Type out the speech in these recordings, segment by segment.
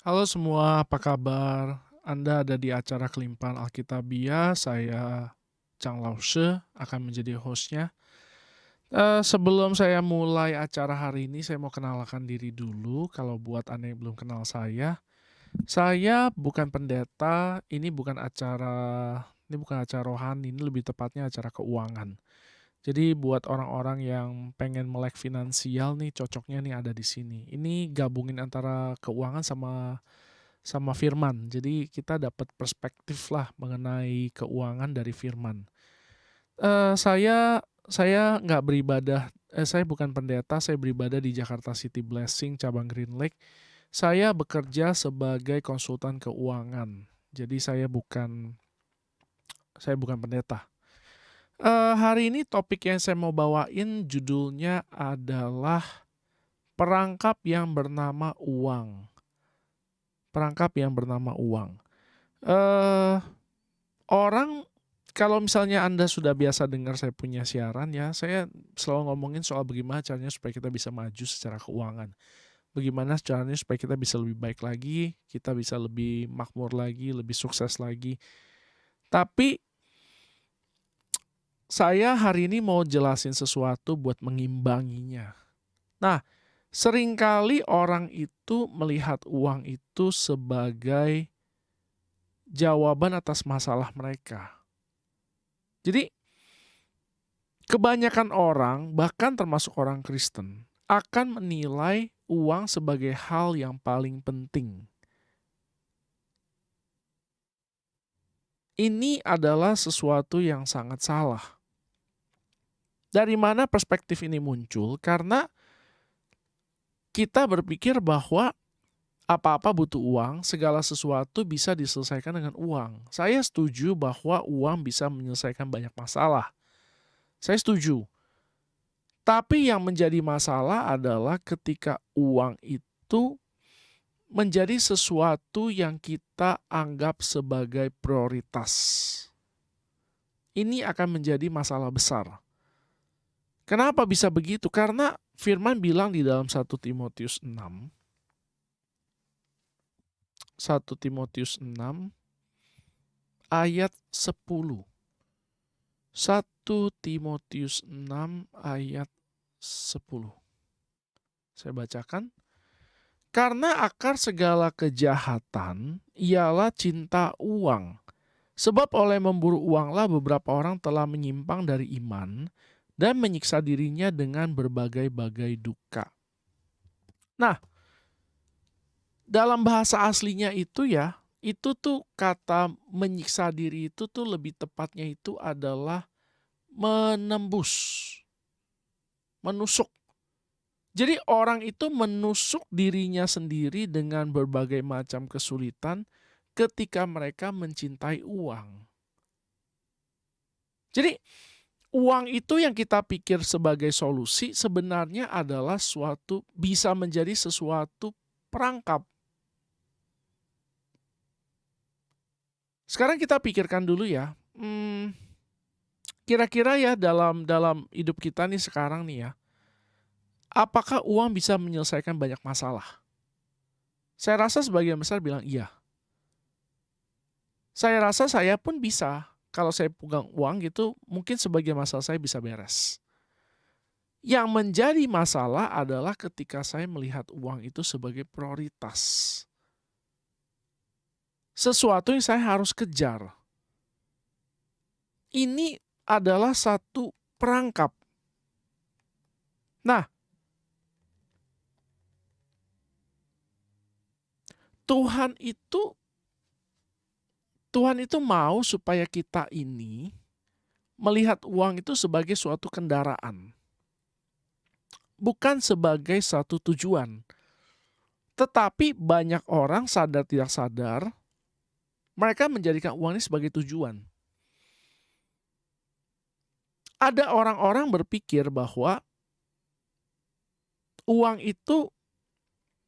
Halo semua, apa kabar? Anda ada di acara Kelimpahan Alkitabiah, saya Chang Lause akan menjadi hostnya. Sebelum saya mulai acara hari ini, saya mau kenalkan diri dulu. Kalau buat Anda yang belum kenal saya bukan pendeta. Ini bukan acara rohani, ini lebih tepatnya acara keuangan. Jadi buat orang-orang yang pengen melek finansial nih, cocoknya nih ada di sini. Ini gabungin antara keuangan sama firman. Jadi kita dapat perspektif lah mengenai keuangan dari firman. Saya nggak beribadah, saya bukan pendeta, saya beribadah di Jakarta City Blessing cabang Green Lake. Saya bekerja sebagai konsultan keuangan. Jadi saya bukan pendeta. Hari ini topik yang saya mau bawain judulnya adalah perangkap yang bernama uang. Perangkap yang bernama uang. Eh Orang kalau misalnya Anda sudah biasa dengar saya punya siaran ya, saya selalu ngomongin soal bagaimana caranya supaya kita bisa maju secara keuangan. Bagaimana caranya supaya kita bisa lebih baik lagi, kita bisa lebih makmur lagi, lebih sukses lagi. Tapi saya hari ini mau jelasin sesuatu buat mengimbanginya. Nah, seringkali orang itu melihat uang itu sebagai jawaban atas masalah mereka. Jadi kebanyakan orang, bahkan termasuk orang Kristen, akan menilai uang sebagai hal yang paling penting. Ini adalah sesuatu yang sangat salah. Dari mana perspektif ini muncul? Karena kita berpikir bahwa apa-apa butuh uang, segala sesuatu bisa diselesaikan dengan uang. Saya setuju bahwa uang bisa menyelesaikan banyak masalah. Saya setuju. Tapi yang menjadi masalah adalah ketika uang itu menjadi sesuatu yang kita anggap sebagai prioritas. Ini akan menjadi masalah besar. Kenapa bisa begitu? Karena firman bilang di dalam 1 Timotius 6, 1 Timotius 6 ayat 10. 1 Timotius 6 ayat 10. Saya bacakan. Karena akar segala kejahatan ialah cinta uang. Sebab oleh memburu uanglah beberapa orang telah menyimpang dari iman dan menyiksa dirinya dengan berbagai-bagai duka. Nah, dalam bahasa aslinya itu ya, itu tuh kata menyiksa diri itu tuh lebih tepatnya itu adalah menembus, menusuk. Jadi orang itu menusuk dirinya sendiri dengan berbagai macam kesulitan ketika mereka mencintai uang. Jadi uang itu yang kita pikir sebagai solusi sebenarnya adalah bisa menjadi sesuatu perangkap. Sekarang kita pikirkan dulu ya, kira-kira ya dalam hidup kita nih sekarang nih ya, apakah uang bisa menyelesaikan banyak masalah? Saya rasa sebagian besar bilang iya. Saya rasa saya pun bisa. Kalau saya pegang uang gitu, mungkin sebagian masalah saya bisa beres. Yang menjadi masalah adalah ketika saya melihat uang itu sebagai prioritas. Sesuatu yang saya harus kejar. Ini adalah satu perangkap. Nah, Tuhan itu mau supaya kita ini melihat uang itu sebagai suatu kendaraan. Bukan sebagai satu tujuan. Tetapi banyak orang sadar tidak sadar, mereka menjadikan uang ini sebagai tujuan. Ada orang-orang berpikir bahwa uang itu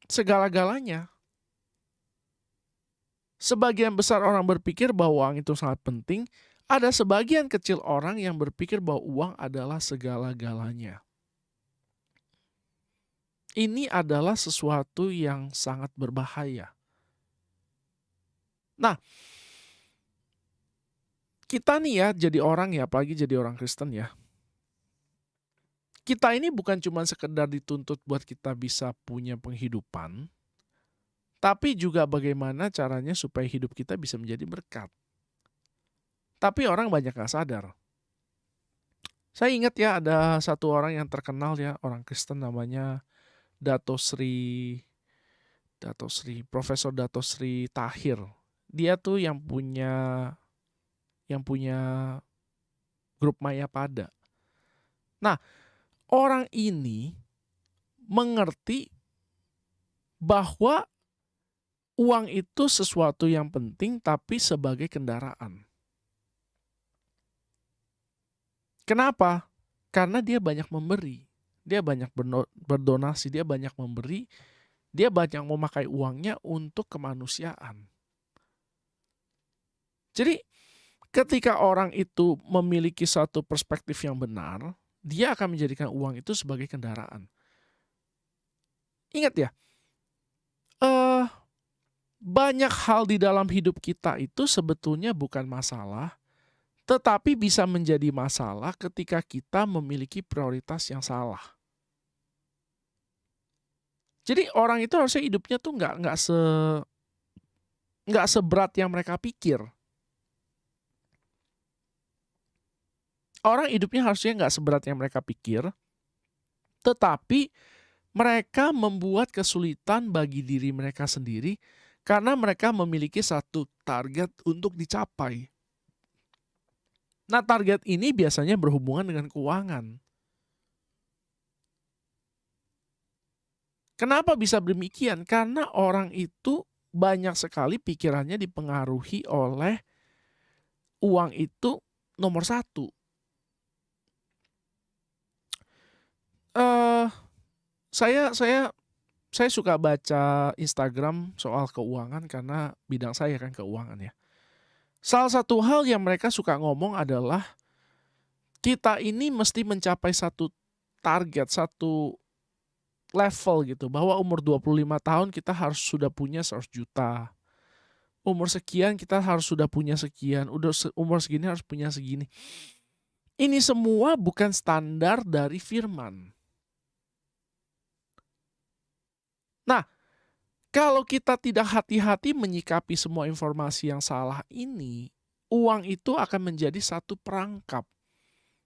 segala-galanya. Sebagian besar orang berpikir bahwa uang itu sangat penting. Ada sebagian kecil orang yang berpikir bahwa uang adalah segala-galanya. Ini adalah sesuatu yang sangat berbahaya. Nah, kita nih ya jadi orang ya, apalagi jadi orang Kristen ya. Kita ini bukan cuma sekedar dituntut buat kita bisa punya penghidupan, tapi juga bagaimana caranya supaya hidup kita bisa menjadi berkat. Tapi orang banyak gak sadar. Saya ingat ya ada satu orang yang terkenal ya, orang Kristen namanya Dato Sri Profesor Dato Sri Tahir. Dia tuh yang punya grup Mayapada. Nah, orang ini mengerti bahwa uang itu sesuatu yang penting tapi sebagai kendaraan. Kenapa? Karena dia banyak memberi, dia banyak berdonasi, dia banyak memberi, dia banyak memakai uangnya untuk kemanusiaan. Jadi ketika orang itu memiliki satu perspektif yang benar, dia akan menjadikan uang itu sebagai kendaraan. Ingat ya, banyak hal di dalam hidup kita itu sebetulnya bukan masalah, tetapi bisa menjadi masalah ketika kita memiliki prioritas yang salah. Jadi orang itu harusnya hidupnya tuh nggak seberat yang mereka pikir. Orang hidupnya harusnya nggak seberat yang mereka pikir, tetapi mereka membuat kesulitan bagi diri mereka sendiri karena mereka memiliki satu target untuk dicapai. Nah, target ini biasanya berhubungan dengan keuangan. Kenapa bisa demikian? Karena orang itu banyak sekali pikirannya dipengaruhi oleh uang itu nomor satu. Saya suka baca Instagram soal keuangan karena bidang saya kan keuangan ya. Salah satu hal yang mereka suka ngomong adalah kita ini mesti mencapai satu target, satu level gitu. Bahwa umur 25 tahun kita harus sudah punya 100 juta. Umur sekian kita harus sudah punya sekian. Umur segini harus punya segini. Ini semua bukan standar dari firman. Nah, kalau kita tidak hati-hati menyikapi semua informasi yang salah ini, uang itu akan menjadi satu perangkap.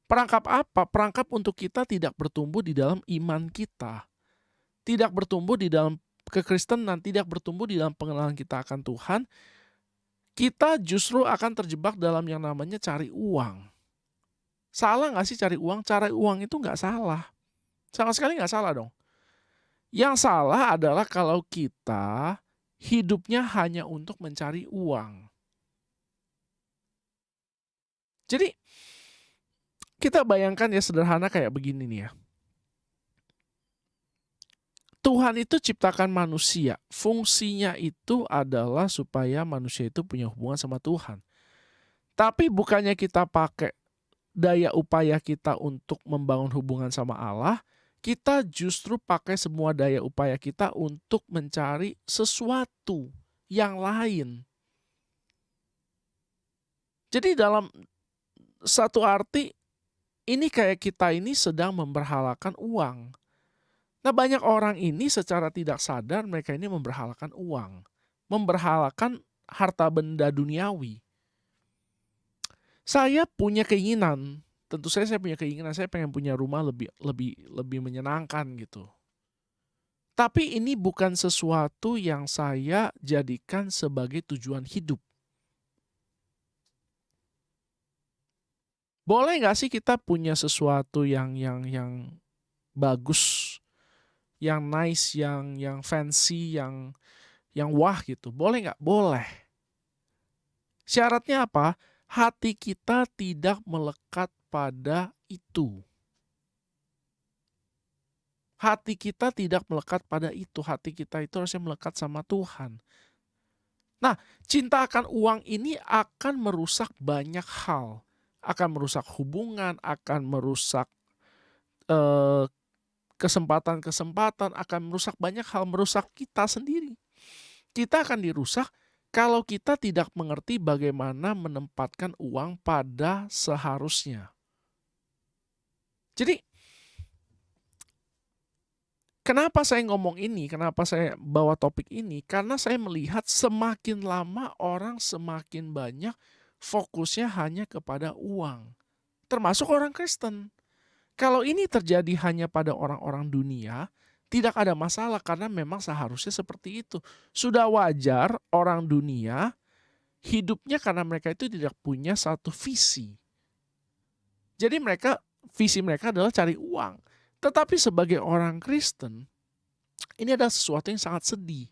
Perangkap apa? Perangkap untuk kita tidak bertumbuh di dalam iman kita. Tidak bertumbuh di dalam kekristenan, tidak bertumbuh di dalam pengenalan kita akan Tuhan. Kita justru akan terjebak dalam yang namanya cari uang. Salah gak sih cari uang? Cari uang itu gak salah. Sama sekali gak salah dong. Yang salah adalah kalau kita hidupnya hanya untuk mencari uang. Jadi kita bayangkan ya sederhana kayak begini nih ya. Tuhan itu ciptakan manusia. Fungsinya itu adalah supaya manusia itu punya hubungan sama Tuhan. Tapi bukannya kita pakai daya upaya kita untuk membangun hubungan sama Allah, kita justru pakai semua daya upaya kita untuk mencari sesuatu yang lain. Jadi dalam satu arti, ini kayak kita ini sedang memberhalakan uang. Nah, banyak orang ini secara tidak sadar mereka ini memberhalakan uang. Memberhalakan harta benda duniawi. Saya punya keinginan, tentu saya punya keinginan, saya pengen punya rumah lebih menyenangkan gitu. Tapi ini bukan sesuatu yang saya jadikan sebagai tujuan hidup. Boleh nggak sih kita punya sesuatu yang bagus, yang nice, yang fancy, yang wah gitu? Boleh nggak? Boleh. Syaratnya apa? Hati kita tidak melekat pada itu. Hati kita tidak melekat pada itu. Hati kita itu harusnya melekat sama Tuhan. Nah, cinta akan uang ini akan merusak banyak hal. Akan merusak hubungan, akan merusak kesempatan-kesempatan, akan merusak banyak hal, merusak kita sendiri. Kita akan dirusak kalau kita tidak mengerti bagaimana menempatkan uang pada seharusnya. Jadi, kenapa saya ngomong ini, kenapa saya bawa topik ini? Karena saya melihat semakin lama orang semakin banyak fokusnya hanya kepada uang. Termasuk orang Kristen. Kalau ini terjadi hanya pada orang-orang dunia, tidak ada masalah karena memang seharusnya seperti itu. Sudah wajar orang dunia hidupnya karena mereka itu tidak punya satu visi. Jadi visi mereka adalah cari uang. Tetapi sebagai orang Kristen, ini adalah sesuatu yang sangat sedih.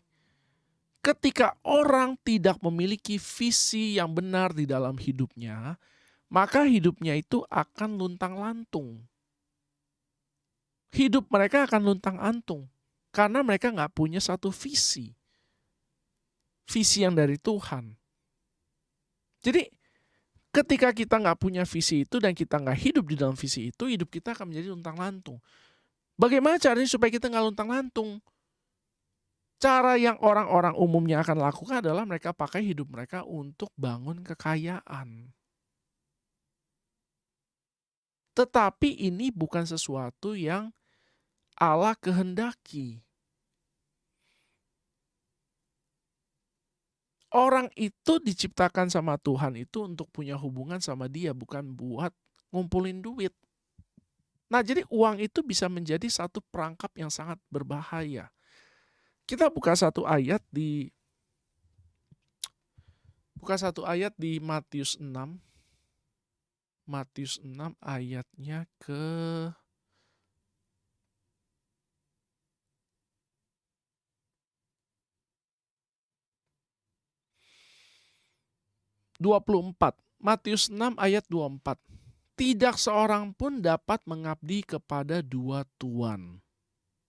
Ketika orang tidak memiliki visi yang benar di dalam hidupnya, maka hidupnya itu akan luntang-lantung. Hidup mereka akan luntang-lantung karena mereka nggak punya satu visi. Visi yang dari Tuhan. Jadi ketika kita nggak punya visi itu dan kita nggak hidup di dalam visi itu, hidup kita akan menjadi luntang-lantung. Bagaimana caranya supaya kita nggak luntang-lantung? Cara yang orang-orang umumnya akan lakukan adalah mereka pakai hidup mereka untuk bangun kekayaan. Tetapi ini bukan sesuatu yang Allah kehendaki. Orang itu diciptakan sama Tuhan itu untuk punya hubungan sama Dia, bukan buat ngumpulin duit. Nah, jadi uang itu bisa menjadi satu perangkap yang sangat berbahaya. Kita buka satu ayat di Matius 6. Matius 6 ayatnya ke 24. Matius 6 ayat 24. Tidak seorang pun dapat mengabdi kepada dua tuan.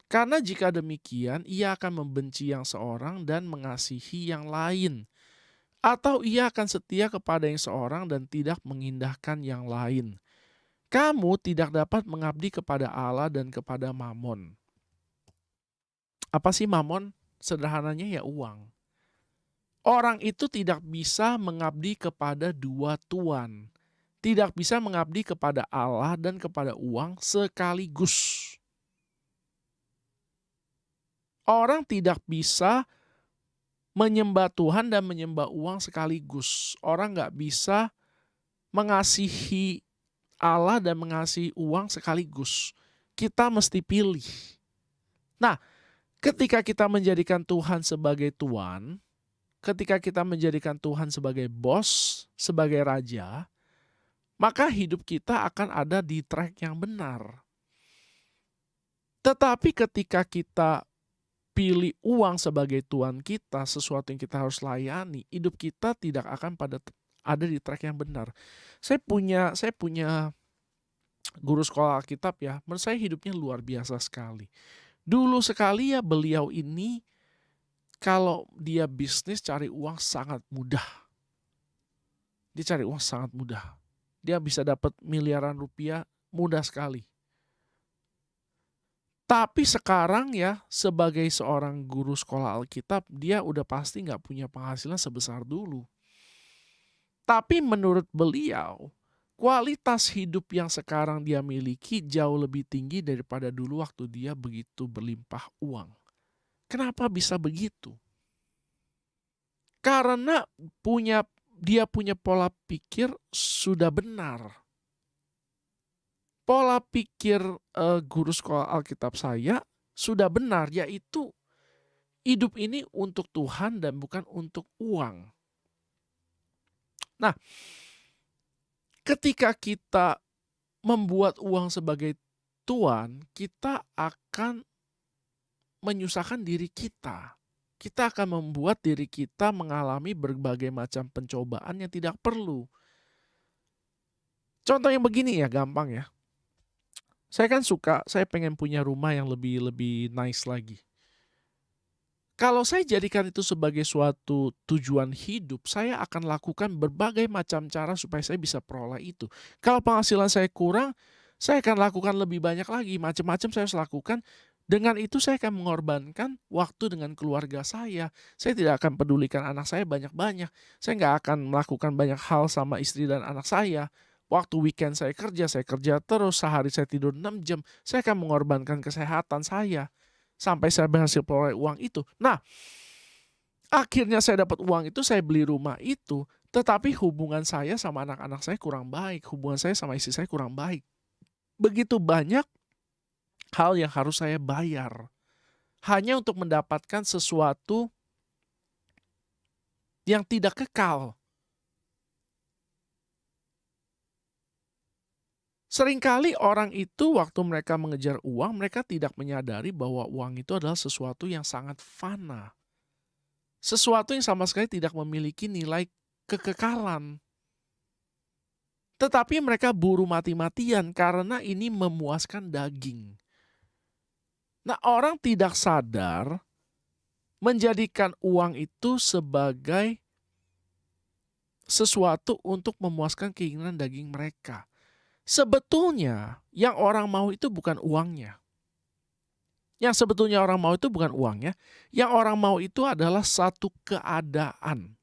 Karena jika demikian, ia akan membenci yang seorang dan mengasihi yang lain. Atau ia akan setia kepada yang seorang dan tidak mengindahkan yang lain. Kamu tidak dapat mengabdi kepada Allah dan kepada Mamon. Apa sih Mamon? Sederhananya ya uang. Orang itu tidak bisa mengabdi kepada dua tuan. Tidak bisa mengabdi kepada Allah dan kepada uang sekaligus. Orang tidak bisa menyembah Tuhan dan menyembah uang sekaligus. Orang nggak bisa mengasihi Allah dan mengasihi uang sekaligus. Kita mesti pilih. Nah, ketika kita menjadikan Tuhan sebagai tuan, ketika kita menjadikan Tuhan sebagai bos, sebagai raja, maka hidup kita akan ada di track yang benar. Tetapi ketika kita pilih uang sebagai tuan kita, sesuatu yang kita harus layani, hidup kita tidak akan ada di track yang benar. Saya punya guru sekolah Alkitab ya, menurut saya hidupnya luar biasa sekali. Dulu sekali ya beliau ini kalau dia bisnis cari uang sangat mudah. Dia cari uang sangat mudah. Dia bisa dapat miliaran rupiah mudah sekali. Tapi sekarang ya sebagai seorang guru sekolah Alkitab, dia udah pasti gak punya penghasilan sebesar dulu. Tapi menurut beliau, kualitas hidup yang sekarang dia miliki jauh lebih tinggi daripada dulu waktu dia begitu berlimpah uang. Kenapa bisa begitu? Karena dia punya pola pikir sudah benar. Pola pikir guru sekolah Alkitab saya sudah benar, yaitu hidup ini untuk Tuhan dan bukan untuk uang. Nah, ketika kita membuat uang sebagai tuan, kita akan menyusahkan diri kita. Kita akan membuat diri kita mengalami berbagai macam pencobaan yang tidak perlu. Contoh yang begini ya, gampang ya. Saya kan saya pengen punya rumah yang lebih nice lagi. Kalau saya jadikan itu sebagai suatu tujuan hidup, saya akan lakukan berbagai macam cara supaya saya bisa peroleh itu. Kalau penghasilan saya kurang, saya akan lakukan lebih banyak lagi, macam-macam saya harus lakukan Dengan itu saya akan mengorbankan waktu dengan keluarga saya. Saya tidak akan pedulikan anak saya banyak-banyak. Saya nggak akan melakukan banyak hal sama istri dan anak saya. Waktu weekend saya kerja terus, sehari saya tidur 6 jam. Saya akan mengorbankan kesehatan saya. Sampai saya berhasil peroleh uang itu. Nah, akhirnya saya dapat uang itu, saya beli rumah itu. Tetapi hubungan saya sama anak-anak saya kurang baik. Hubungan saya sama istri saya kurang baik. Begitu banyak hal yang harus saya bayar hanya untuk mendapatkan sesuatu yang tidak kekal. Seringkali orang itu waktu mereka mengejar uang, mereka tidak menyadari bahwa uang itu adalah sesuatu yang sangat fana. Sesuatu yang sama sekali tidak memiliki nilai kekekalan. Tetapi mereka buru mati-matian karena ini memuaskan daging. Nah, orang tidak sadar menjadikan uang itu sebagai sesuatu untuk memuaskan keinginan daging mereka. Sebetulnya yang orang mau itu bukan uangnya. Yang sebetulnya orang mau itu bukan uangnya. Yang orang mau itu adalah satu keadaan.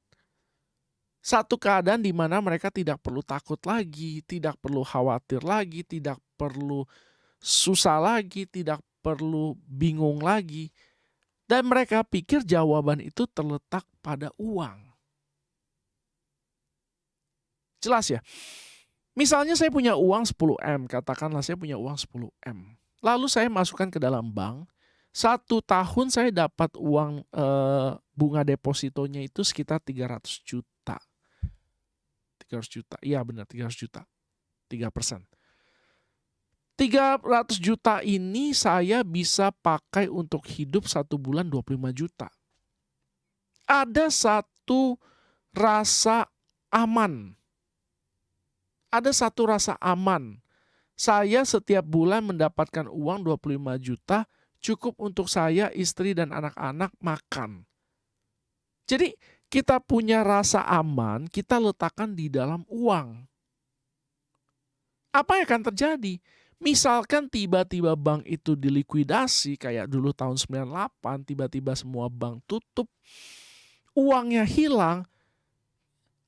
Satu keadaan di mana mereka tidak perlu takut lagi, tidak perlu khawatir lagi, tidak perlu susah lagi, tidak perlu bingung lagi. Dan mereka pikir jawaban itu terletak pada uang. Jelas ya? Misalnya saya punya uang 10M, katakanlah saya punya uang 10M. Lalu saya masukkan ke dalam bank, 1 tahun saya dapat uang bunga depositonya itu sekitar 300 juta. 300 juta, iya benar 300 juta, 3%. 300 juta ini saya bisa pakai untuk hidup 1 bulan 25 juta. Ada satu rasa aman. Ada satu rasa aman. Saya setiap bulan mendapatkan uang 25 juta cukup untuk saya, istri, dan anak-anak makan. Jadi kita punya rasa aman, kita letakkan di dalam uang. Apa yang akan terjadi? Misalkan tiba-tiba bank itu dilikuidasi kayak dulu tahun 98, tiba-tiba semua bank tutup, uangnya hilang,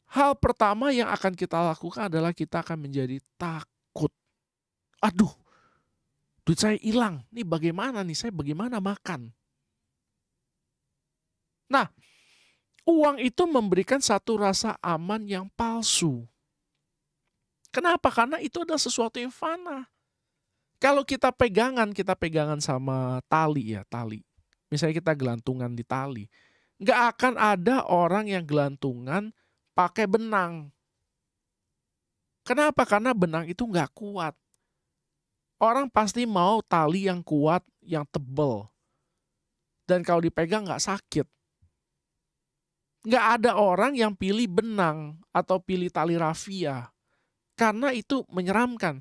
hal pertama yang akan kita lakukan adalah kita akan menjadi takut. Aduh, duit saya hilang. Nih bagaimana nih? Saya bagaimana makan? Nah, uang itu memberikan satu rasa aman yang palsu. Kenapa? Karena itu adalah sesuatu yang fana. Kalau kita pegangan sama tali ya, tali. Misalnya kita gelantungan di tali. Nggak akan ada orang yang gelantungan pakai benang. Kenapa? Karena benang itu nggak kuat. Orang pasti mau tali yang kuat, yang tebal. Dan kalau dipegang nggak sakit. Nggak ada orang yang pilih benang atau pilih tali rafia. Karena itu menyeramkan.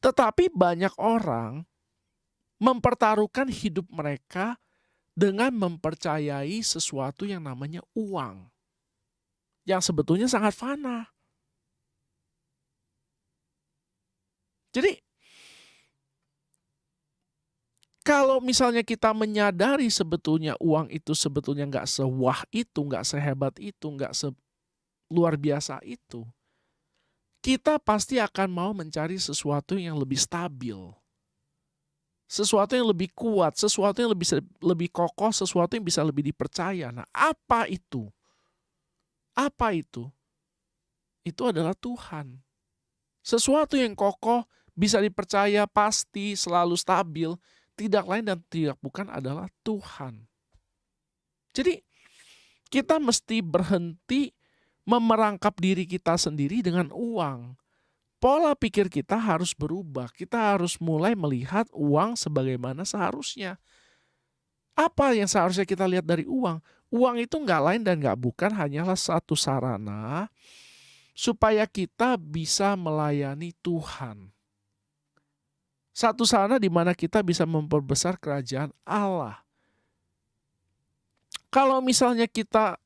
Tetapi banyak orang mempertaruhkan hidup mereka dengan mempercayai sesuatu yang namanya uang. Yang sebetulnya sangat fana. Jadi, kalau misalnya kita menyadari sebetulnya uang itu sebetulnya nggak sewah itu, nggak sehebat itu, nggak luar biasa itu, kita pasti akan mau mencari sesuatu yang lebih stabil. Sesuatu yang lebih kuat, sesuatu yang lebih kokoh, sesuatu yang bisa lebih dipercaya. Nah, apa itu? Apa itu? Itu adalah Tuhan. Sesuatu yang kokoh, bisa dipercaya, pasti, selalu stabil, tidak lain dan tidak bukan adalah Tuhan. Jadi, kita mesti berhenti memerangkap diri kita sendiri dengan uang. Pola pikir kita harus berubah. Kita harus mulai melihat uang sebagaimana seharusnya. Apa yang seharusnya kita lihat dari uang? Uang itu nggak lain dan nggak bukan hanyalah satu sarana supaya kita bisa melayani Tuhan. Satu sarana di mana kita bisa memperbesar kerajaan Allah. Kalau misalnya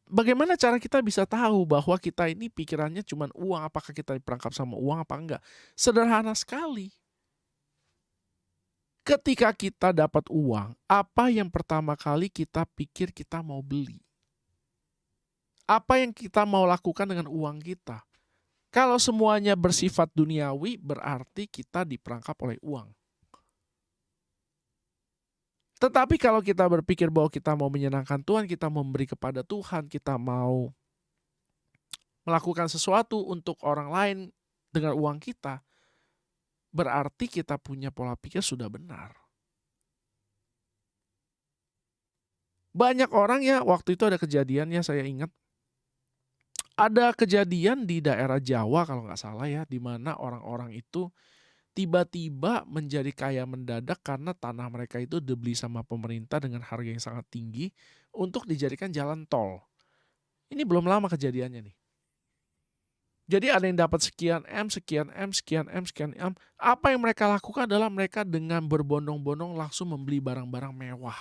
bagaimana cara kita bisa tahu bahwa kita ini pikirannya cuma uang, apakah kita diperangkap sama uang apa enggak? Sederhana sekali. Ketika kita dapat uang, apa yang pertama kali kita pikir kita mau beli? Apa yang kita mau lakukan dengan uang kita? Kalau semuanya bersifat duniawi, berarti kita diperangkap oleh uang. Tetapi kalau kita berpikir bahwa kita mau menyenangkan Tuhan, kita memberi kepada Tuhan, kita mau melakukan sesuatu untuk orang lain dengan uang kita, berarti kita punya pola pikir sudah benar. Banyak orang ya, waktu itu ada kejadiannya saya ingat. Ada kejadian di daerah Jawa kalau nggak salah ya, di mana orang-orang itu tiba-tiba menjadi kaya mendadak karena tanah mereka itu dibeli sama pemerintah dengan harga yang sangat tinggi untuk dijadikan jalan tol. Ini belum lama kejadiannya nih. Jadi ada yang dapat sekian M, sekian M, sekian M, sekian M. Apa yang mereka lakukan adalah mereka dengan berbondong-bondong langsung membeli barang-barang mewah.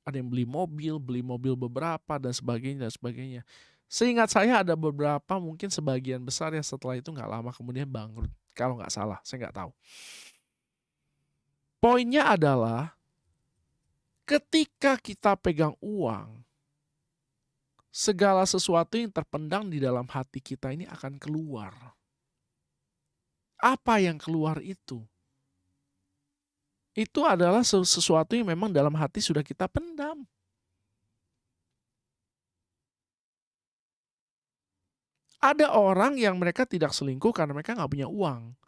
Ada yang beli mobil beberapa dan sebagainya dan sebagainya. Seingat saya ada beberapa, mungkin sebagian besar ya setelah itu nggak lama kemudian bangkrut. Kalau nggak salah, saya nggak tahu. Poinnya adalah ketika kita pegang uang, segala sesuatu yang terpendam di dalam hati kita ini akan keluar. Apa yang keluar itu? Itu adalah sesuatu yang memang dalam hati sudah kita pendam. Ada orang yang mereka tidak selingkuh karena mereka nggak punya uang.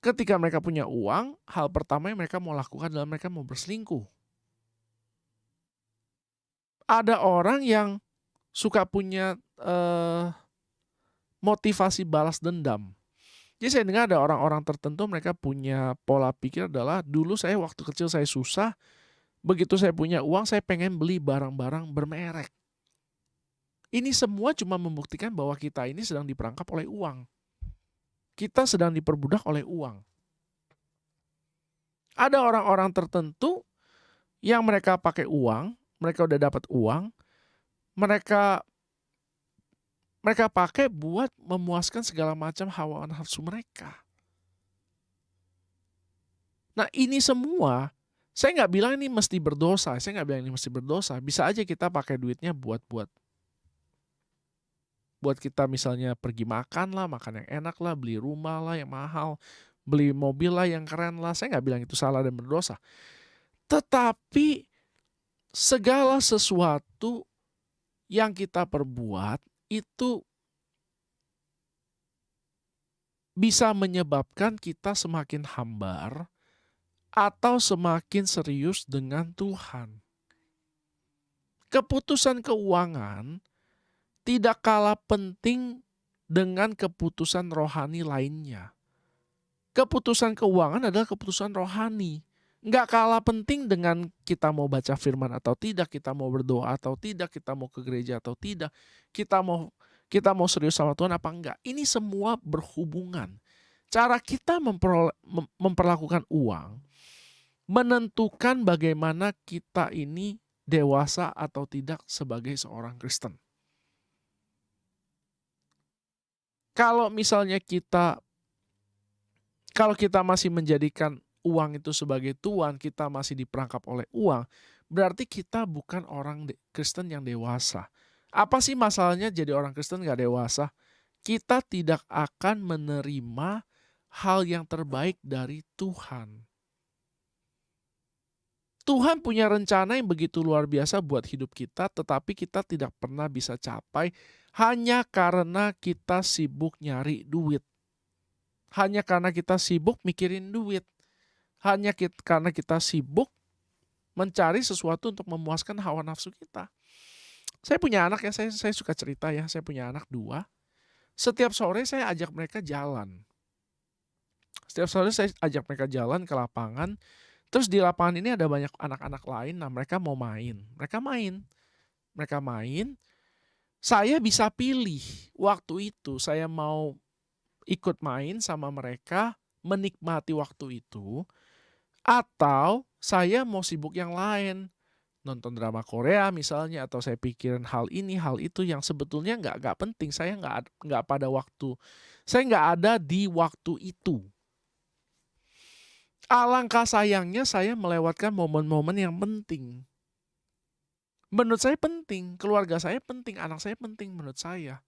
Ketika mereka punya uang, hal pertama yang mereka mau lakukan adalah mereka mau berselingkuh. Ada orang yang suka punya motivasi balas dendam. Jadi saya dengar ada orang-orang tertentu mereka punya pola pikir adalah dulu saya waktu kecil saya susah, begitu saya punya uang saya pengen beli barang-barang bermerek. Ini semua cuma membuktikan bahwa kita ini sedang diperangkap oleh uang. Kita sedang diperbudak oleh uang. Ada orang-orang tertentu yang mereka pakai uang, mereka udah dapat uang, mereka pakai buat memuaskan segala macam hawa nafsu mereka. Nah ini semua, saya nggak bilang ini mesti berdosa, bisa aja kita pakai duitnya buat kita misalnya pergi makan lah, makan yang enak lah, beli rumah lah yang mahal, beli mobil lah yang keren lah. Saya nggak bilang itu salah dan berdosa. Tetapi segala sesuatu yang kita perbuat itu bisa menyebabkan kita semakin hambar atau semakin serius dengan Tuhan. Keputusan keuangan tidak kalah penting dengan keputusan rohani lainnya. Keputusan keuangan adalah keputusan rohani. Nggak kalah penting dengan kita mau baca firman atau tidak, kita mau berdoa atau tidak, kita mau ke gereja atau tidak, kita mau serius sama Tuhan apa enggak. Ini semua berhubungan. Cara kita memperlakukan uang menentukan bagaimana kita ini dewasa atau tidak sebagai seorang Kristen. Kalau misalnya kalau kita masih menjadikan uang itu sebagai tuan, kita masih diperangkap oleh uang, berarti kita bukan orang Kristen yang dewasa. Apa sih masalahnya jadi orang Kristen gak dewasa? Kita tidak akan menerima hal yang terbaik dari Tuhan. Tuhan punya rencana yang begitu luar biasa buat hidup kita, tetapi kita tidak pernah bisa capai hanya karena kita sibuk nyari duit. Hanya karena kita sibuk mikirin duit. Hanya karena kita sibuk mencari sesuatu untuk memuaskan hawa nafsu kita. Saya punya anak ya, saya suka cerita ya, saya punya anak 2. Setiap sore saya ajak mereka jalan. Setiap sore saya ajak mereka jalan ke lapangan. Terus di lapangan ini ada banyak anak-anak lain, nah mereka mau main. Mereka main. Saya bisa pilih waktu itu, saya mau ikut main sama mereka, menikmati waktu itu, atau saya mau sibuk yang lain. Nonton drama Korea misalnya, atau saya pikirin hal ini, hal itu yang sebetulnya nggak penting. Saya nggak pada waktu, saya nggak ada di waktu itu. Alangkah sayangnya saya melewatkan momen-momen yang penting. Menurut saya penting, keluarga saya penting, anak saya penting menurut saya.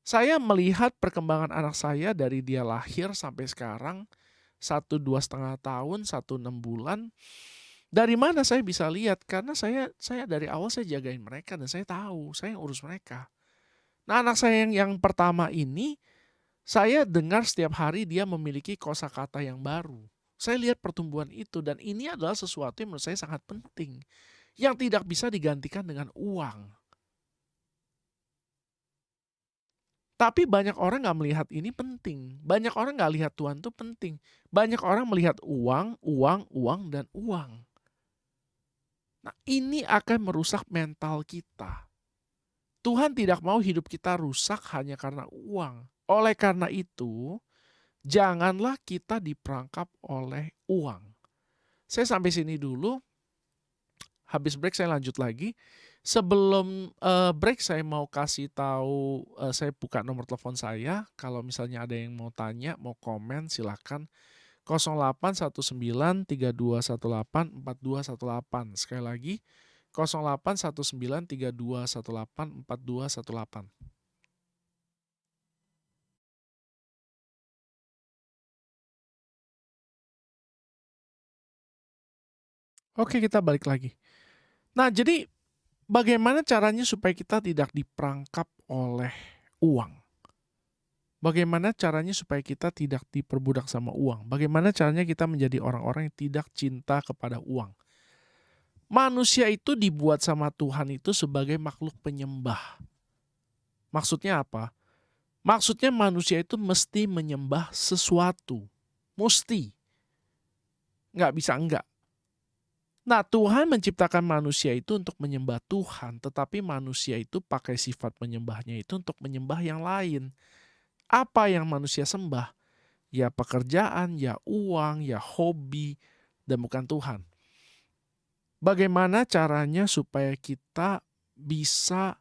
Saya melihat perkembangan anak saya dari dia lahir sampai sekarang, 1 2,5 tahun, 1 6 bulan. Dari mana saya bisa lihat? Karena saya dari awal saya jagain mereka dan saya tahu, saya yang urus mereka. Nah, anak saya yang pertama ini, saya dengar setiap hari dia memiliki kosakata yang baru. Saya lihat pertumbuhan itu dan ini adalah sesuatu yang menurut saya sangat penting. Yang tidak bisa digantikan dengan uang. Tapi banyak orang gak melihat ini penting. Banyak orang gak lihat Tuhan itu penting. Banyak orang melihat uang, uang, uang, dan uang. Nah, ini akan merusak mental kita. Tuhan tidak mau hidup kita rusak hanya karena uang. Oleh karena itu, janganlah kita diperangkap oleh uang. Saya sampai sini dulu. Habis break saya lanjut lagi. Sebelum break saya mau kasih tahu, saya buka nomor telepon saya. Kalau misalnya ada yang mau tanya, mau komen, silakan 081932184218. Sekali lagi 081932184218. Oke, kita balik lagi. Nah, jadi bagaimana caranya supaya kita tidak diperangkap oleh uang? Bagaimana caranya supaya kita tidak diperbudak sama uang? Bagaimana caranya kita menjadi orang-orang yang tidak cinta kepada uang? Manusia itu dibuat sama Tuhan itu sebagai makhluk penyembah. Maksudnya apa? Maksudnya manusia itu mesti menyembah sesuatu. Mesti. Nggak bisa enggak. Nah, Tuhan menciptakan manusia itu untuk menyembah Tuhan, tetapi manusia itu pakai sifat menyembahnya itu untuk menyembah yang lain. Apa yang manusia sembah? Ya pekerjaan, ya uang, ya hobi, dan bukan Tuhan. Bagaimana caranya supaya kita bisa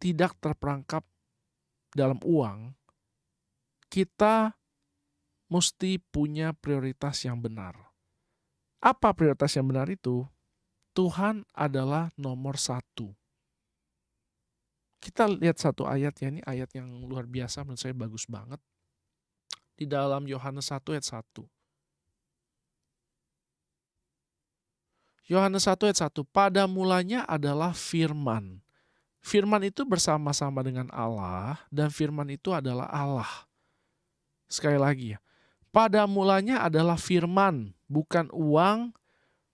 tidak terperangkap dalam uang? Kita mesti punya prioritas yang benar. Apa prioritas yang benar itu? Tuhan adalah nomor 1. Kita lihat satu ayat ya, ini ayat yang luar biasa menurut saya bagus banget. Di dalam Yohanes 1 ayat 1. Yohanes 1 ayat 1. Pada mulanya adalah firman. Firman itu bersama-sama dengan Allah dan firman itu adalah Allah. Sekali lagi ya. Pada mulanya adalah firman, bukan uang,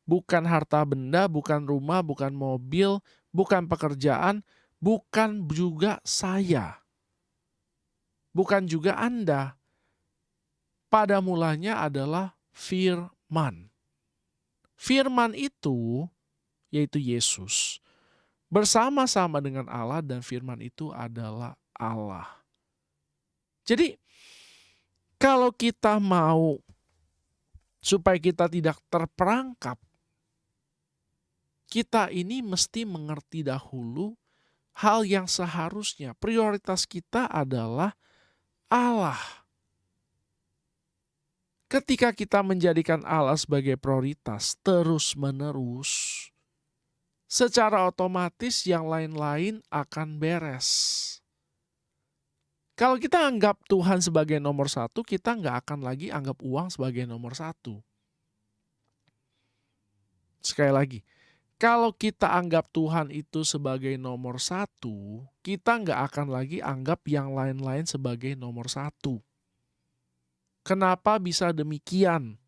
bukan harta benda, bukan rumah, bukan mobil, bukan pekerjaan, bukan juga saya. Bukan juga Anda. Pada mulanya adalah firman. Firman itu, yaitu Yesus, bersama-sama dengan Allah dan firman itu adalah Allah. Jadi, kalau kita mau supaya kita tidak terperangkap, kita ini mesti mengerti dahulu hal yang seharusnya. Prioritas kita adalah Allah. Ketika kita menjadikan Allah sebagai prioritas terus-menerus, secara otomatis yang lain-lain akan beres. Kalau kita anggap Tuhan sebagai nomor 1, kita nggak akan lagi anggap uang sebagai nomor 1. Sekali lagi, kalau kita anggap Tuhan itu sebagai nomor 1, kita nggak akan lagi anggap yang lain-lain sebagai nomor 1. Kenapa bisa demikian?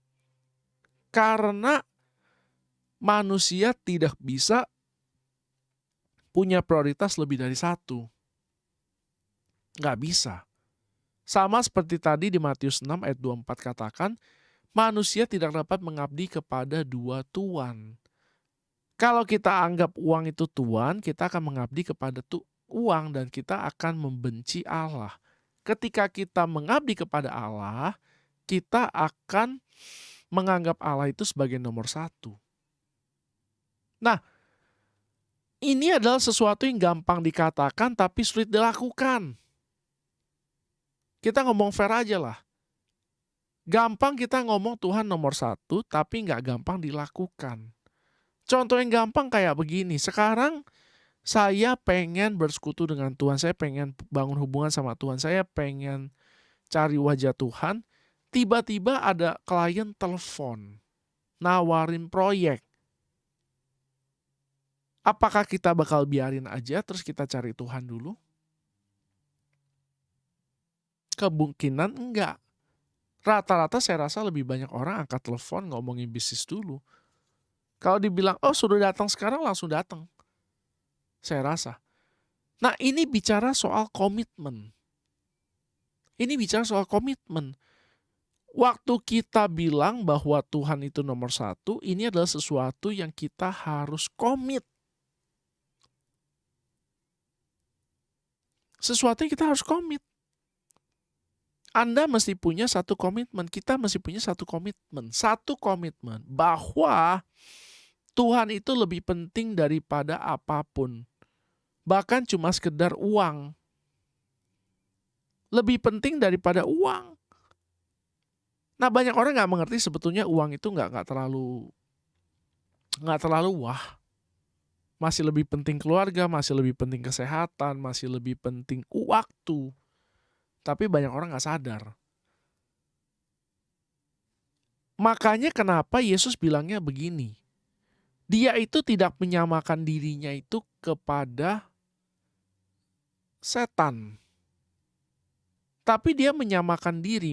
Karena manusia tidak bisa punya prioritas lebih dari 1. Nggak bisa. Sama seperti tadi di Matius 6 ayat 24 katakan, manusia tidak dapat mengabdi kepada 2 tuan. Kalau kita anggap uang itu tuan, kita akan mengabdi kepada uang dan kita akan membenci Allah. Ketika kita mengabdi kepada Allah, kita akan menganggap Allah itu sebagai nomor 1. Nah, ini adalah sesuatu yang gampang dikatakan tapi sulit dilakukan. Kita ngomong fair aja lah. Gampang kita ngomong Tuhan nomor satu, tapi nggak gampang dilakukan. Contoh yang gampang kayak begini, sekarang saya pengen bersekutu dengan Tuhan, saya pengen bangun hubungan sama Tuhan, saya pengen cari wajah Tuhan, tiba-tiba ada klien telepon, nawarin proyek. Apakah kita bakal biarin aja terus kita cari Tuhan dulu? Kemungkinan enggak. Rata-rata saya rasa lebih banyak orang angkat telepon ngomongin bisnis dulu. Kalau dibilang, oh sudah datang sekarang, langsung datang. Saya rasa. Nah, ini bicara soal komitmen. Ini bicara soal komitmen. Waktu kita bilang bahwa Tuhan itu nomor satu, ini adalah sesuatu yang kita harus komit. Sesuatu yang kita harus komit. Anda mesti punya satu komitmen, kita mesti punya satu komitmen bahwa Tuhan itu lebih penting daripada apapun. Bahkan cuma sekedar uang. Lebih penting daripada uang. Nah, banyak orang nggak mengerti sebetulnya uang itu nggak terlalu wah. Masih lebih penting keluarga, masih lebih penting kesehatan, masih lebih penting waktu. Tapi banyak orang nggak sadar. Makanya kenapa Yesus bilangnya begini. Dia itu tidak menyamakan dirinya itu kepada setan. Tapi dia menyamakan diri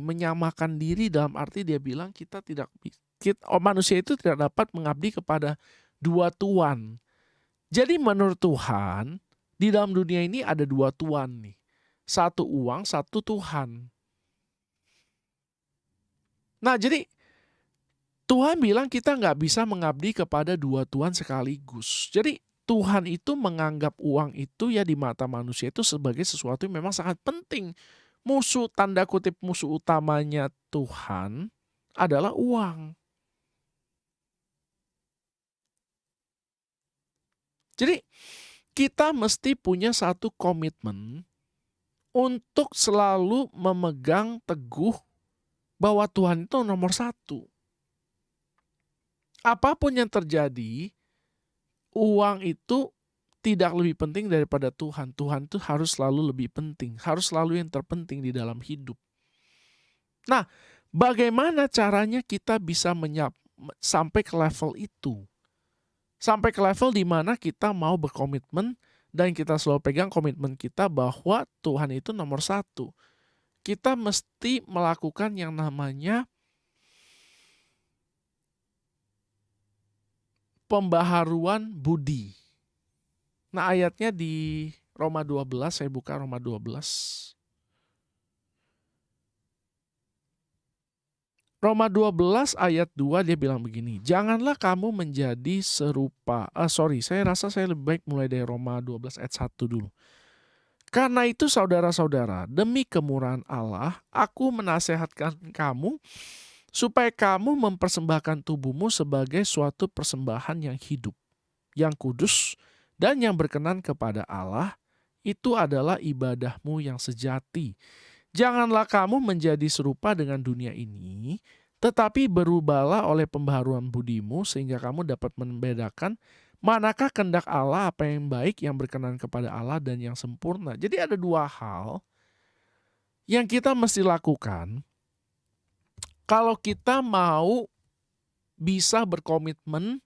dalam arti dia bilang manusia itu tidak dapat mengabdi kepada dua tuan. Jadi menurut Tuhan, di dalam dunia ini ada dua tuan nih. Satu uang, satu Tuhan. Nah, jadi Tuhan bilang kita nggak bisa mengabdi kepada dua tuan sekaligus. Jadi Tuhan itu menganggap uang itu ya di mata manusia itu sebagai sesuatu yang memang sangat penting. Musuh, tanda kutip musuh utamanya Tuhan adalah uang. Jadi kita mesti punya satu komitmen untuk selalu memegang teguh bahwa Tuhan itu nomor satu. Apapun yang terjadi, uang itu tidak lebih penting daripada Tuhan. Tuhan itu harus selalu lebih penting, harus selalu yang terpenting di dalam hidup. Nah, bagaimana caranya kita bisa sampai ke level itu? Sampai ke level di mana kita mau berkomitmen dan kita selalu pegang komitmen kita bahwa Tuhan itu nomor satu. Kita mesti melakukan yang namanya pembaharuan budi. Nah, ayatnya di Roma 12, saya buka Roma 12. Roma 12 ayat 2 dia bilang begini, janganlah kamu menjadi serupa, saya rasa saya lebih baik mulai dari Roma 12 ayat 1 dulu. Karena itu saudara-saudara, demi kemurahan Allah, aku menasehatkan kamu supaya kamu mempersembahkan tubuhmu sebagai suatu persembahan yang hidup, yang kudus, dan yang berkenan kepada Allah, itu adalah ibadahmu yang sejati. Janganlah kamu menjadi serupa dengan dunia ini, tetapi berubahlah oleh pembaharuan budimu sehingga kamu dapat membedakan manakah kehendak Allah, apa yang baik, yang berkenan kepada Allah, dan yang sempurna. Jadi ada dua hal yang kita mesti lakukan kalau kita mau bisa berkomitmen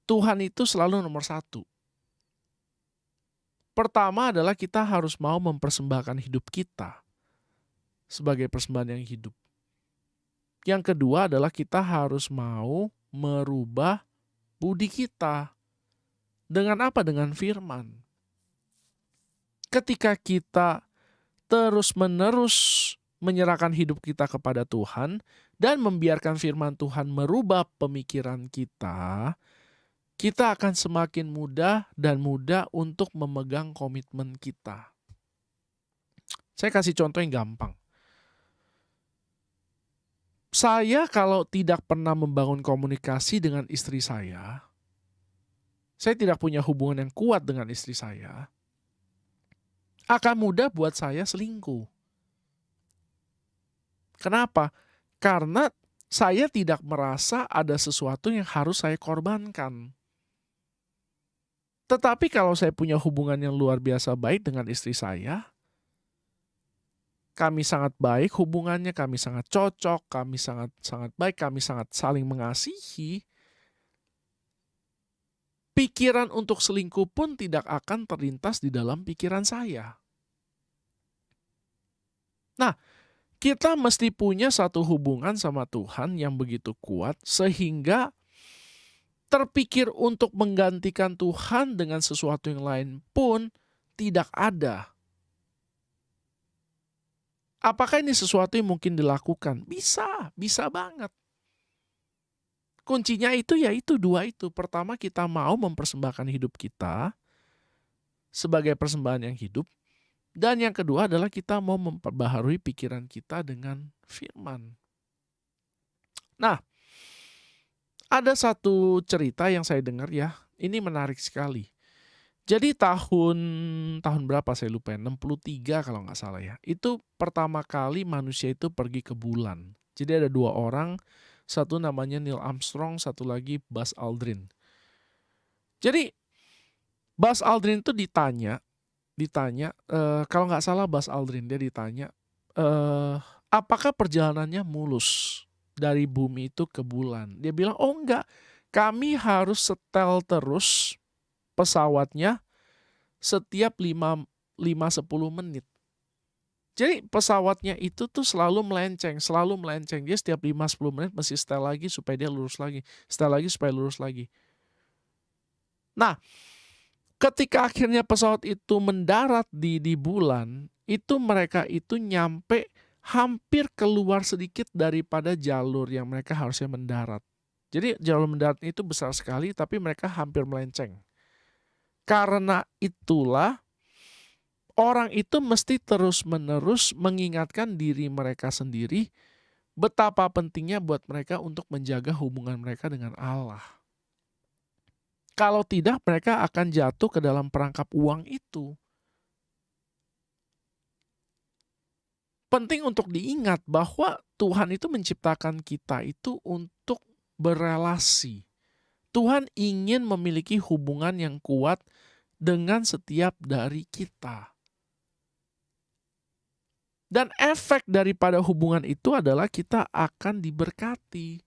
Tuhan itu selalu nomor satu. Pertama adalah kita harus mau mempersembahkan hidup kita sebagai persembahan yang hidup. Yang kedua adalah kita harus mau merubah budi kita. Dengan apa? Dengan firman. Ketika kita terus-menerus menyerahkan hidup kita kepada Tuhan dan membiarkan firman Tuhan merubah pemikiran kita, kita akan semakin mudah untuk memegang komitmen kita. Saya kasih contoh yang gampang. Saya kalau tidak pernah membangun komunikasi dengan istri saya tidak punya hubungan yang kuat dengan istri saya, akan mudah buat saya selingkuh. Kenapa? Karena saya tidak merasa ada sesuatu yang harus saya korbankan. Tetapi kalau saya punya hubungan yang luar biasa baik dengan istri saya, kami sangat baik hubungannya, kami sangat cocok, kami sangat baik, kami sangat saling mengasihi, pikiran untuk selingkuh pun tidak akan terlintas di dalam pikiran saya. Nah, kita mesti punya satu hubungan sama Tuhan yang begitu kuat sehingga terpikir untuk menggantikan Tuhan dengan sesuatu yang lain pun tidak ada. Apakah ini sesuatu yang mungkin dilakukan? Bisa banget. Kuncinya itu yaitu dua itu. Pertama, kita mau mempersembahkan hidup kita sebagai persembahan yang hidup. Dan yang kedua adalah kita mau memperbaharui pikiran kita dengan firman. Nah, ada satu cerita yang saya dengar ya, ini menarik sekali. Jadi tahun berapa saya lupa, 63 kalau nggak salah ya. Itu pertama kali manusia itu pergi ke bulan. Jadi ada dua orang, satu namanya Neil Armstrong, satu lagi Buzz Aldrin. Jadi Buzz Aldrin itu ditanya, kalau nggak salah Buzz Aldrin dia ditanya, apakah perjalanannya mulus dari bumi itu ke bulan? Dia bilang, oh enggak, kami harus setel terus pesawatnya setiap 5-10 menit. Jadi pesawatnya itu tuh selalu melenceng. Dia setiap 5-10 menit mesti setel lagi supaya dia lurus lagi. Setel lagi supaya lurus lagi. Nah, ketika akhirnya pesawat itu mendarat di bulan, itu mereka itu nyampe hampir keluar sedikit daripada jalur yang mereka harusnya mendarat. Jadi jalur mendarat itu besar sekali, tapi mereka hampir melenceng. Karena itulah orang itu mesti terus-menerus mengingatkan diri mereka sendiri betapa pentingnya buat mereka untuk menjaga hubungan mereka dengan Allah. Kalau tidak, mereka akan jatuh ke dalam perangkap uang itu. Penting untuk diingat bahwa Tuhan itu menciptakan kita itu untuk berelasi. Tuhan ingin memiliki hubungan yang kuat dengan setiap dari kita. Dan efek daripada hubungan itu adalah kita akan diberkati.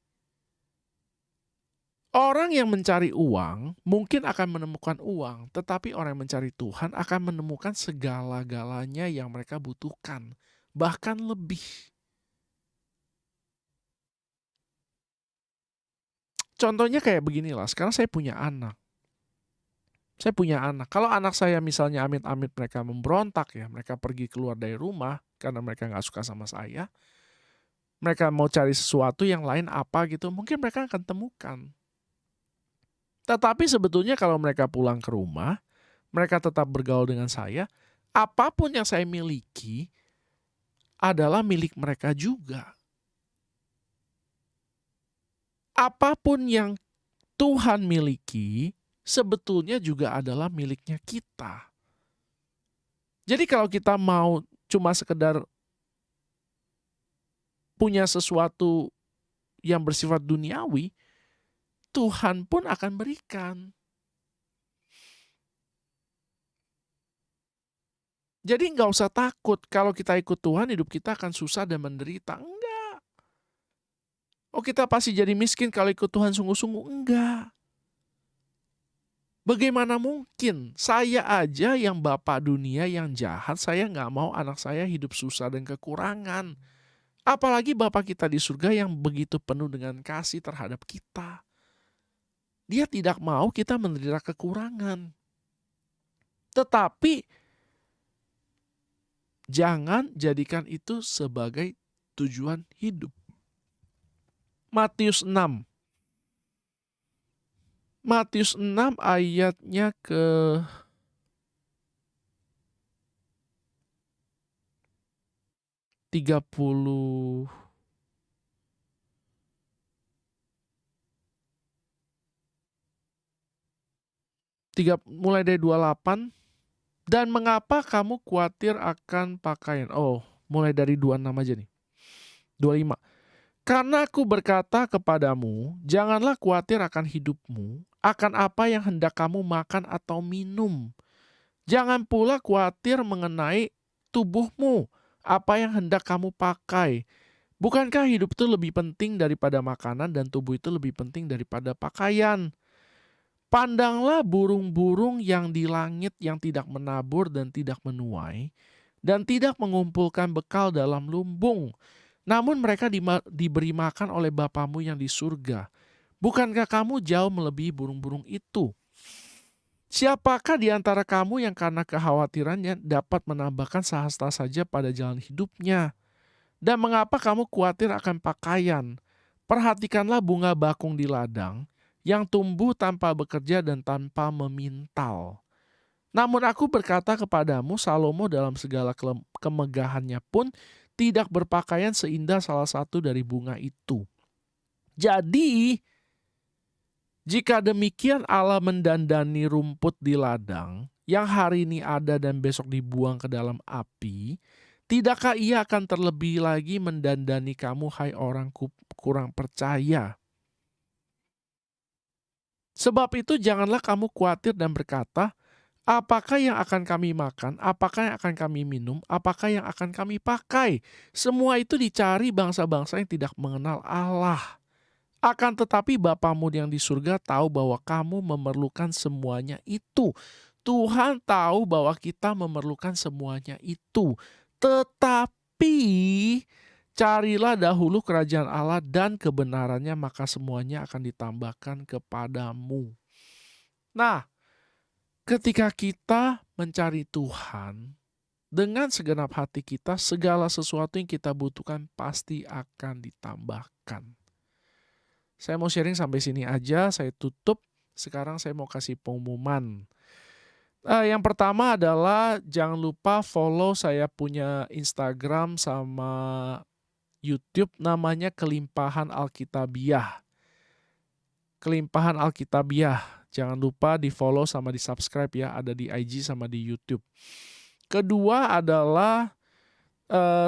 Orang yang mencari uang mungkin akan menemukan uang, tetapi orang yang mencari Tuhan akan menemukan segala-galanya yang mereka butuhkan. Bahkan lebih. Contohnya kayak beginilah, sekarang saya punya anak. Kalau anak saya misalnya amit-amit mereka memberontak ya, mereka pergi keluar dari rumah karena mereka gak suka sama saya, mereka mau cari sesuatu yang lain apa gitu, mungkin mereka akan temukan. Tetapi sebetulnya kalau mereka pulang ke rumah, mereka tetap bergaul dengan saya, apapun yang saya miliki adalah milik mereka juga. Apapun yang Tuhan miliki sebetulnya juga adalah miliknya kita. Jadi kalau kita mau cuma sekedar punya sesuatu yang bersifat duniawi, Tuhan pun akan berikan. Jadi nggak usah takut kalau kita ikut Tuhan, hidup kita akan susah dan menderita. Enggak. Oh, kita pasti jadi miskin kalau ikut Tuhan sungguh-sungguh. Enggak. Bagaimana mungkin? Saya aja yang bapak dunia yang jahat, saya nggak mau anak saya hidup susah dan kekurangan. Apalagi Bapa kita di surga yang begitu penuh dengan kasih terhadap kita. Dia tidak mau kita menderita kekurangan. Tetapi jangan jadikan itu sebagai tujuan hidup. Matius 6. Matius 6 ayatnya ke 30. Mulai dari 28. Dan mengapa kamu khawatir akan pakaian? Oh, mulai dari 26 aja nih. 25. Karena aku berkata kepadamu, janganlah khawatir akan hidupmu, akan apa yang hendak kamu makan atau minum. Jangan pula khawatir mengenai tubuhmu, apa yang hendak kamu pakai. Bukankah hidup itu lebih penting daripada makanan dan tubuh itu lebih penting daripada pakaian? Pandanglah burung-burung yang di langit yang tidak menabur dan tidak menuai, dan tidak mengumpulkan bekal dalam lumbung. Namun mereka diberi makan oleh Bapamu yang di surga. Bukankah kamu jauh melebihi burung-burung itu? Siapakah di antara kamu yang karena kekhawatirannya dapat menambahkan sehasta saja pada jalan hidupnya? Dan mengapa kamu khawatir akan pakaian? Perhatikanlah bunga bakung di ladang, yang tumbuh tanpa bekerja dan tanpa memintal. Namun aku berkata kepadamu, Salomo dalam segala kemegahannya pun tidak berpakaian seindah salah satu dari bunga itu. Jadi, jika demikian Allah mendandani rumput di ladang, yang hari ini ada dan besok dibuang ke dalam api, tidakkah Ia akan terlebih lagi mendandani kamu, hai orang kurang percaya? Sebab itu janganlah kamu khawatir dan berkata, apakah yang akan kami makan, apakah yang akan kami minum, apakah yang akan kami pakai? Semua itu dicari bangsa-bangsa yang tidak mengenal Allah. Akan tetapi Bapamu yang di surga tahu bahwa kamu memerlukan semuanya itu. Tuhan tahu bahwa kita memerlukan semuanya itu. Tetapi carilah dahulu kerajaan Allah dan kebenarannya, maka semuanya akan ditambahkan kepadamu. Nah, ketika kita mencari Tuhan dengan segenap hati kita, segala sesuatu yang kita butuhkan pasti akan ditambahkan. Saya mau sharing sampai sini aja, saya tutup. Sekarang saya mau kasih pengumuman. Yang pertama adalah jangan lupa follow saya punya Instagram sama YouTube, namanya Kelimpahan Alkitabiah. Kelimpahan Alkitabiah. Jangan lupa di follow sama di subscribe ya, ada di IG sama di YouTube. Kedua adalah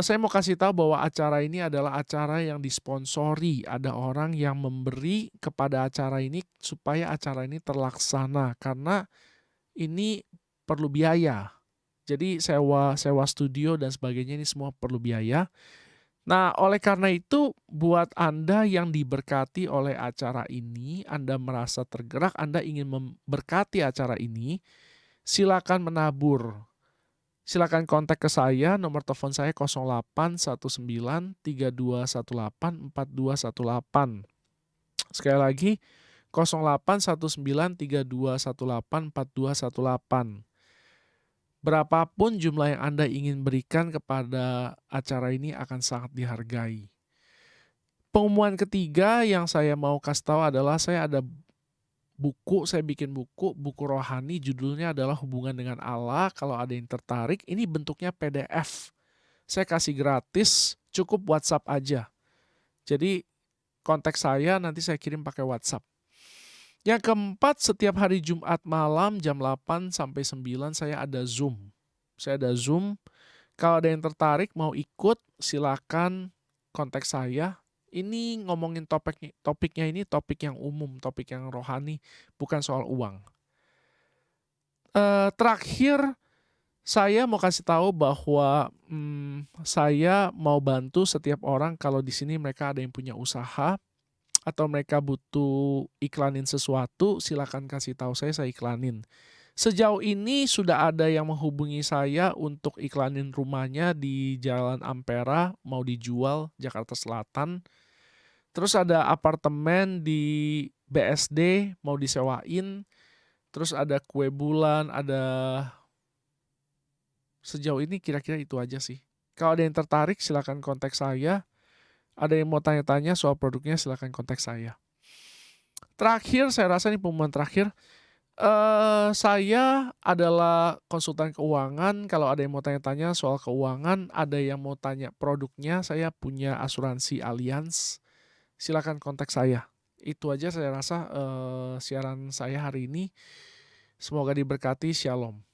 saya mau kasih tahu bahwa acara ini adalah acara yang disponsori. Ada orang yang memberi kepada acara ini supaya acara ini terlaksana, karena ini perlu biaya. Jadi sewa studio dan sebagainya ini semua perlu biaya. Nah, oleh karena itu buat Anda yang diberkati oleh acara ini, Anda merasa tergerak, Anda ingin memberkati acara ini, silakan menabur. Silakan kontak ke saya, nomor telepon saya 081932184218. Sekali lagi 081932184218. Berapapun jumlah yang Anda ingin berikan kepada acara ini akan sangat dihargai. Pengumuman ketiga yang saya mau kasih tahu adalah saya ada buku, saya bikin buku rohani, judulnya adalah Hubungan dengan Allah. Kalau ada yang tertarik, ini bentuknya PDF. Saya kasih gratis, cukup WhatsApp aja. Jadi kontak saya, nanti saya kirim pakai WhatsApp. Yang keempat, setiap hari Jumat malam jam 8 sampai 9 saya ada Zoom. Kalau ada yang tertarik mau ikut, silakan kontak saya. Ini ngomongin topiknya ini topik yang umum, topik yang rohani, bukan soal uang. Terakhir, saya mau kasih tahu bahwa saya mau bantu setiap orang kalau di sini mereka ada yang punya usaha atau mereka butuh iklanin sesuatu, silakan kasih tahu saya iklanin. Sejauh ini sudah ada yang menghubungi saya untuk iklanin rumahnya di Jalan Ampera, mau dijual, Jakarta Selatan. Terus ada apartemen di BSD, mau disewain. Terus ada kue bulan, ada... Sejauh ini kira-kira itu aja sih. Kalau ada yang tertarik silakan kontak saya. Ada yang mau tanya-tanya soal produknya, silakan kontak saya. Terakhir, saya rasa ini pengumuman terakhir. Saya adalah konsultan keuangan. Kalau ada yang mau tanya-tanya soal keuangan, ada yang mau tanya produknya, saya punya asuransi Allianz. Silakan kontak saya. Itu aja saya rasa siaran saya hari ini. Semoga diberkati. Shalom.